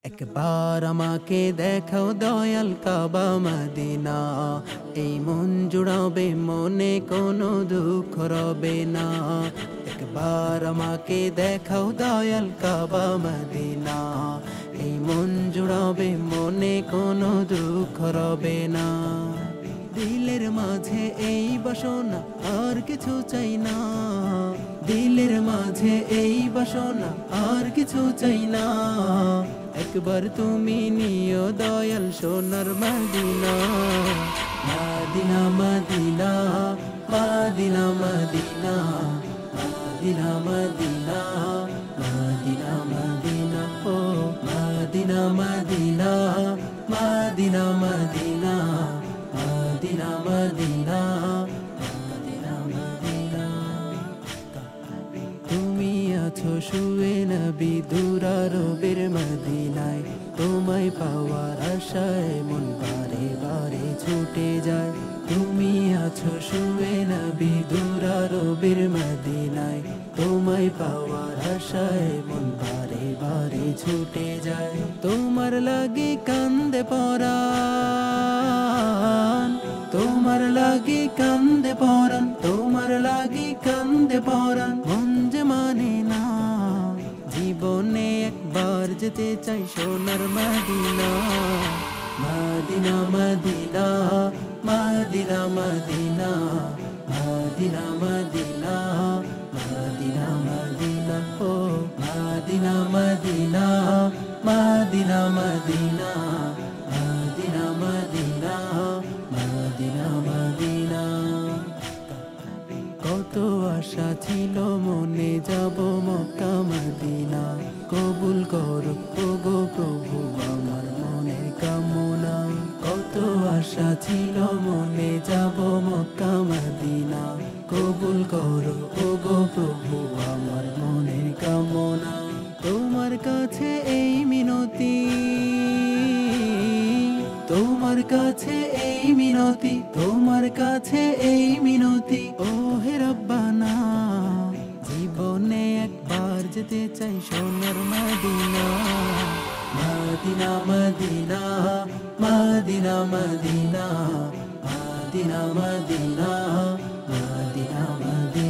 একবার আমাকে দেখাও দয়াল কাবা মদিনা, এই মন জুড়াবে মনে কোনো দুঃখ রবে না। একবার আমাকে দেখাও দয়াল কাবা মদিনা, এই মন জুড়াবে মনে কোনো দুঃখ রবে না। দিলের মাঝে এই বাসনা আর কিছু চাই না, দিলের মাঝে এই বাসনা আর কিছু চাই না। একবার তুমি নিও দয়াল সোনার Medina, Medina Medina Medina Medina Medina Medina Medina Medina ও Medina Medina Medina Medina Medina Medina Medina Medina. তুমি আছো শুয়ে নবী দুরারবের মদিনায়, তোমায় পাওয়ার আশায় মন বারে বারে ছুটে যায়। তুমি আছো শুয়ে নবী দুরারবের মদিনায়, তোমায় পাওয়ার আশায় মন বারে বারে ছুটে যায়। তোমার লাগি কান্দে পরাণ, তোমার লাগি কান্দে পরাণ, তোমার লাগি কান্দে পরাণ। মন যে মানে না, জীবনে একবার যেতে চাই সোনার Medina, Medina Medina Medina Medina Medina Medina Medina Medina ও Medina Medina Medina Medina Medina Medina Medina Medina. কত আশা ছিল মনে যাব মক্কা মদিনা, কবুল করো ওগো প্রভু আমার মনের কামনা। কত আশা ছিল মনে যাব মক্কা মদিনা, কবুল করো ওগো প্রভু আমার মনের কামনা। তোমার কাছে এই মিনতি, তোমার কাছে এই মিনতি, তোমার কাছে এই মিনতি ও হে রব্বানা। জীবনে একবার যেতে চাই সোনার Medina, Medina Medina Medina Medina Medina Medina Medina Medina.